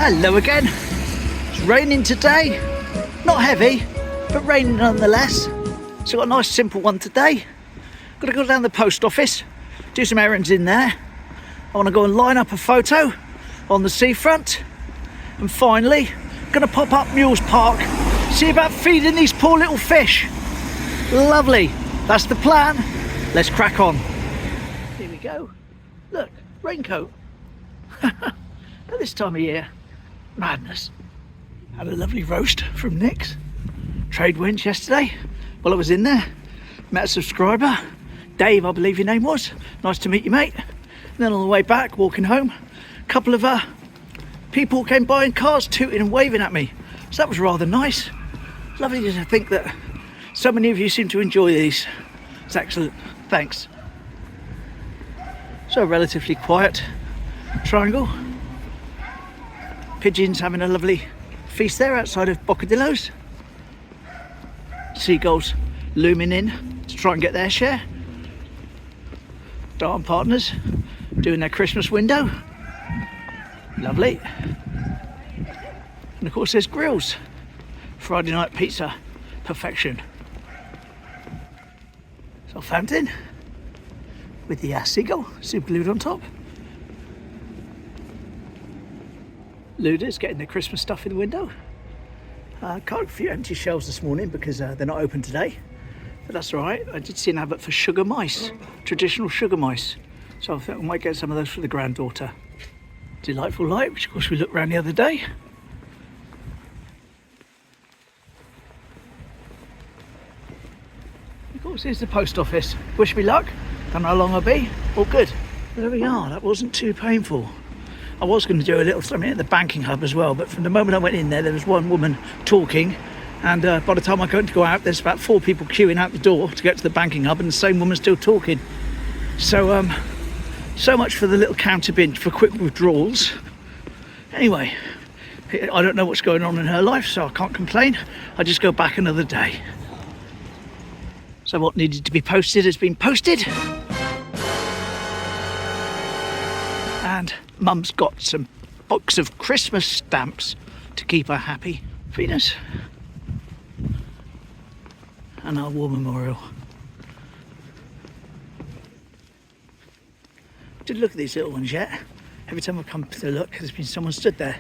Hello again. It's raining today. Not heavy, but raining nonetheless. So got a nice simple one today. Got to go down the post office, do some errands in there. I want to go and line up a photo on the seafront. And finally, going to pop up Mules Park, see about feeding these poor little fish. Lovely. That's the plan. Let's crack on. Here we go. Look, raincoat. At this time of year, madness. Had a lovely roast from Nick's trade winch yesterday while I was in there. Met a subscriber, Dave I believe your name was. Nice to meet you, mate. And then on the way back, walking home, a couple of people came by in cars tooting and waving at me. So that was rather nice. Lovely to think that so many of you seem to enjoy these. It's excellent, thanks. So a relatively quiet triangle. Pigeons having a lovely feast there outside of Bocadillo's. Seagulls looming in to try and get their share. Darn partners doing their Christmas window. Lovely. And of course there's grills. Friday night pizza, perfection. So fountain with the seagull super glued on top. Luders getting their Christmas stuff in the window. Got a few empty shelves this morning because they're not open today, but that's all right. I did see an advert for sugar mice, traditional sugar mice, so I thought I might get some of those for the granddaughter. Delightful light, which of course we looked around the other day. Of course here's the post office. Wish me luck, don't know how long I'll be. All good. There we are, that wasn't too painful. I was going to do a little something at the banking hub as well, but from the moment I went in there was one woman talking, and by the time I went to go out, there's about 4 people queuing out the door to get to the banking hub, and the same woman still talking. So so much for the little counter bin for quick withdrawals. Anyway, I don't know what's going on in her life, so I can't complain. I just go back another day. So what needed to be posted has been posted. And Mum's got some box of Christmas stamps to keep her happy. Venus. And our war memorial. Didn't look at these little ones yet. Every time I come to look, there's been someone stood there.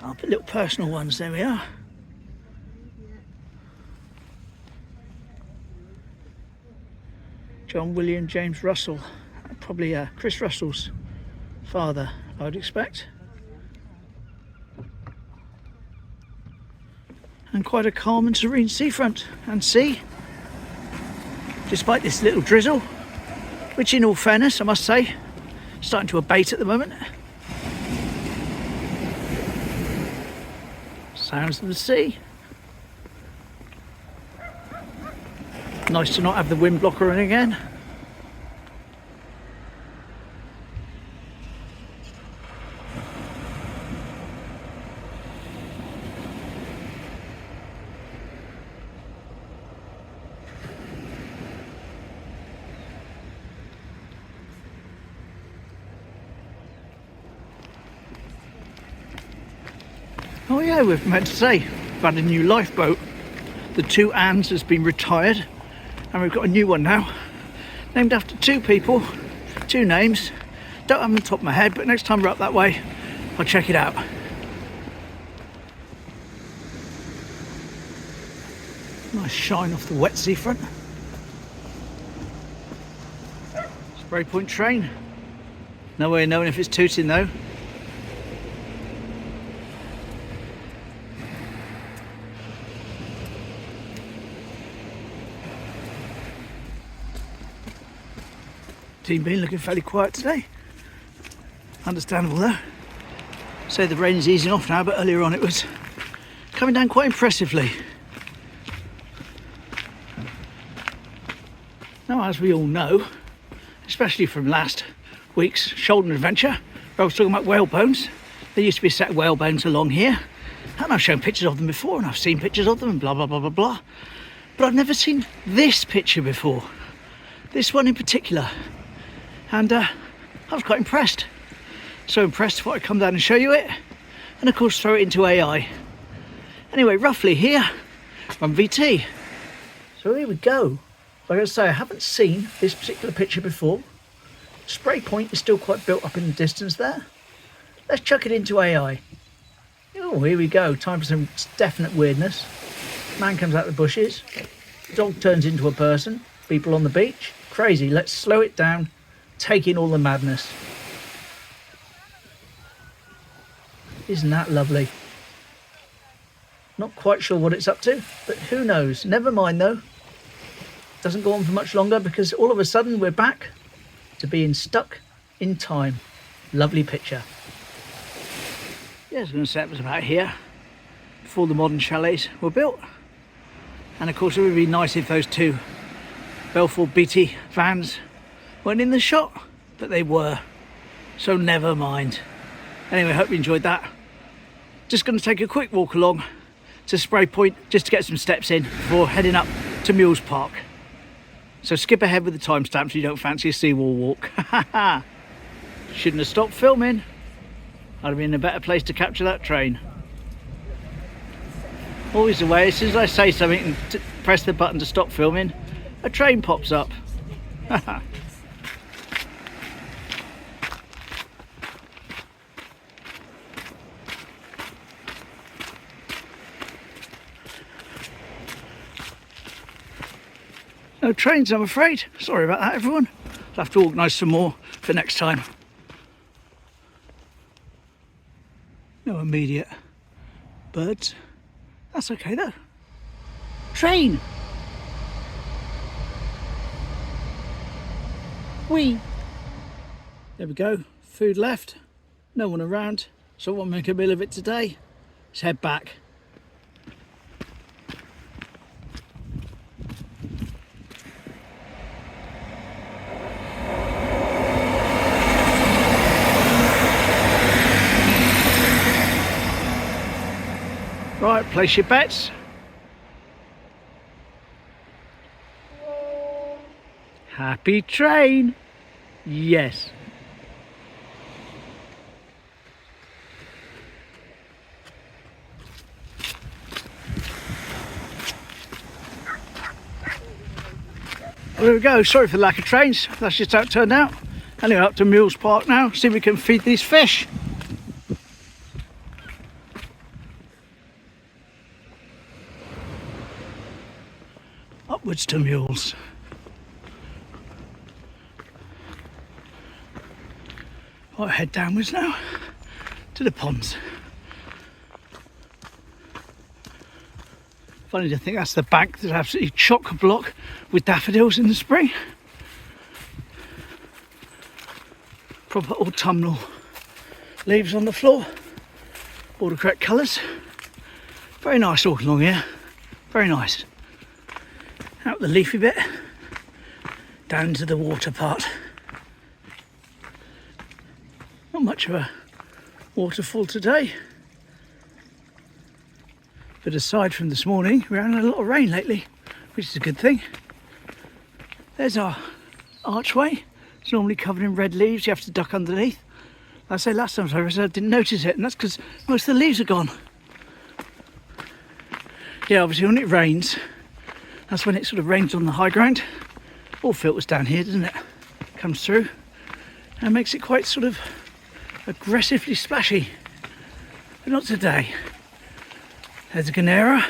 I'll put little personal ones, there we are. John William James Russell. Probably Chris Russell's father, I would expect. And quite a calm and serene seafront and sea, despite this little drizzle, which in all fairness I must say starting to abate at the moment. Sounds of the sea. Nice to not have the wind blocker in again. Oh yeah, we've meant to say, we've had a new lifeboat. The 2 Anns has been retired and we've got a new one now. Named after 2 people, 2 names. Don't have them on the top of my head, but next time we're up that way, I'll check it out. Nice shine off the wet seafront. Spray point train. No way of knowing if it's tooting though. Team been looking fairly quiet today. Understandable though. Say the rain is easing off now, but earlier on it was coming down quite impressively. Now, as we all know, especially from last week's shoulder adventure, where I was talking about whalebones, there used to be a set of whalebones along here, and I've shown pictures of them before, and I've seen pictures of them, and blah blah blah blah blah. But I've never seen this picture before. This one in particular. And I was quite impressed. So impressed I thought I'd come down and show you it. and of course throw it into AI. Anyway, roughly here, on VT. So here we go. Like I say, I haven't seen this particular picture before. Spray point is still quite built up in the distance there. Let's chuck it into AI. Oh, here we go. Time for some definite weirdness. Man comes out of the bushes. Dog turns into a person. People on the beach. Crazy. Let's slow it down. Take in all the madness. Isn't that lovely? Not quite sure what it's up to, but who knows. Never mind though. Doesn't go on for much longer because all of a sudden we're back to being stuck in time. Lovely picture. Yeah, I was going to say it was about here before the modern chalets were built. And of course it would be nice if those two Balfour Beatty vans weren't in the shot, but they were. So never mind. Anyway, hope you enjoyed that. Just going to take a quick walk along to Spray Point just to get some steps in before heading up to Mules Park. So skip ahead with the timestamp so you don't fancy a Seawall walk. Shouldn't have stopped filming. I'd have been in a better place to capture that train. Always the way, as soon as I say something and press the button to stop filming, a train pops up. No trains, I'm afraid. Sorry about that, everyone. I'll have to organise some more for next time. No immediate birds. That's okay though. Train! Whee! There we go. Food left. No one around. So I won't make a meal of it today. Let's head back. Right, place your bets. Happy train. Yes. Well, there we go. Sorry for the lack of trains. That's just how it turned out. Anyway, up to Mules Park now. See if we can feed these fish. Upwards to Mules. I'll head downwards now to the ponds. Funny to think that's the bank that's absolutely chock-a-block with daffodils in the spring. Proper autumnal leaves on the floor, all the correct colours. Very nice walking along here, very nice. Out the leafy bit, down to the water part. Not much of a waterfall today, but aside from this morning, we're having a lot of rain lately, which is a good thing. There's our archway. It's normally covered in red leaves. You have to duck underneath. Like I say, last time I didn't notice it, and that's because most of the leaves are gone. Yeah, obviously when it rains, that's when it sort of rains on the high ground. All filters down here, doesn't it? Comes through and makes it quite sort of aggressively splashy. But not today. There's a Guinera.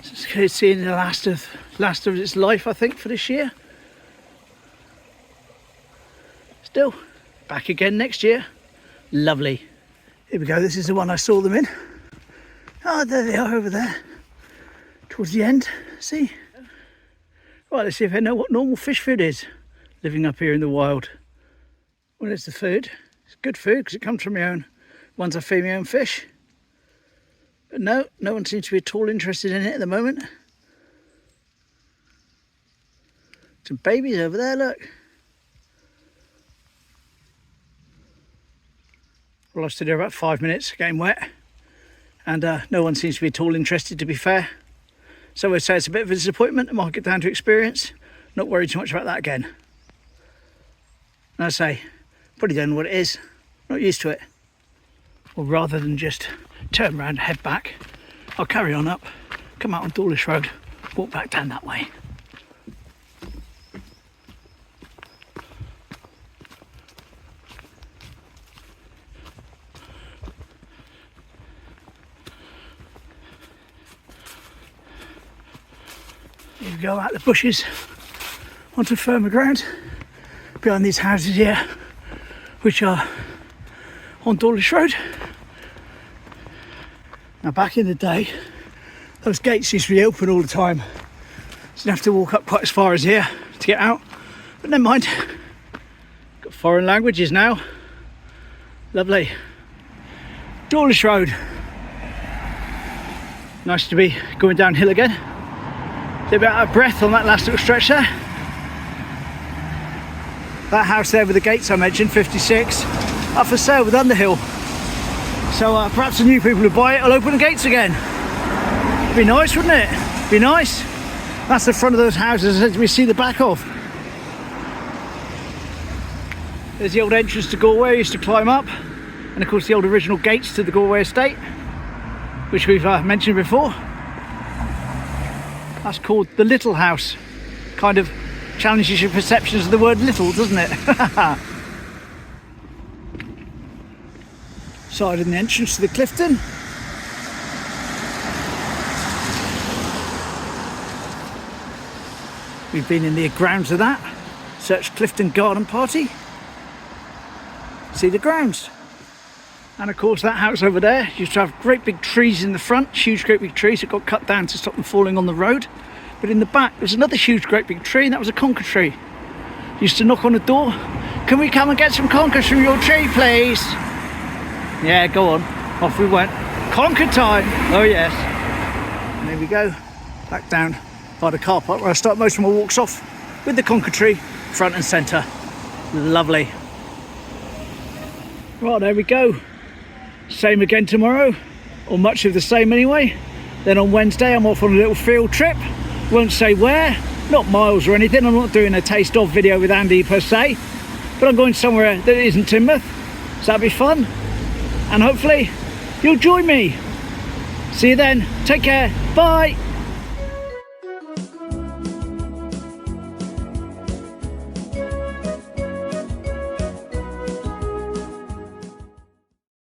It's seeing the last of its life, I think, for this year. Still, back again next year. Lovely. Here we go, this is the one I saw them in. Oh, there they are over there. Towards the end, see? Right, let's see if I know what normal fish food is living up here in the wild. Well, it's the food. It's good food because it comes from my own. Ones I feed my own fish. But no one seems to be at all interested in it at the moment. Some babies over there, look. Well, I stood there about 5 minutes getting wet, and no one seems to be at all interested, to be fair. So I'd say it's a bit of a disappointment. I might get down to experience. Not worry too much about that again. And I say, probably don't know what it is. Not used to it. Or rather than just turn around and head back, I'll carry on up, come out on Dawlish Road, walk back down that way. Here we go, out the bushes onto firmer ground behind these houses here, which are on Dawlish Road. Now back in the day, those gates used to be open all the time, so you have to walk up quite as far as here to get out, but never mind. Got foreign languages now. Lovely. Dawlish Road. Nice to be going downhill again. A little bit out of breath on that last little stretch there. That house there with the gates I mentioned, 56, up for sale with Underhill. So perhaps the new people who buy it will open the gates again. Be nice, wouldn't it? Be nice. That's the front of those houses that we see the back of. There's the old entrance to Galway I used to climb up, and of course the old original gates to the Galway estate, which we've mentioned before. That's called the Little House. Kind of challenges your perceptions of the word little, doesn't it? Side in the entrance to the Clifton. We've been in the grounds of that. Search Clifton Garden Party. See the grounds. And of course that house over there used to have great big trees in the front, huge great big trees that got cut down to stop them falling on the road. But in the back there's another huge great big tree, and that was a conker tree. Used to knock on the door. Can we come and get some conkers from your tree, please? Yeah, go on. Off we went. Conker time! Oh yes. And there we go. Back down by the car park where I start most of my walks off, with the conker tree front and centre. Lovely. Right, there we go. Same again tomorrow, or much of the same anyway. Then on Wednesday I'm off on a little field trip. Won't say where, not miles or anything. I'm not doing a taste of video with Andy per se, but I'm going somewhere that isn't Teignmouth, so that'll be fun, and hopefully you'll join me. See you then, take care, bye.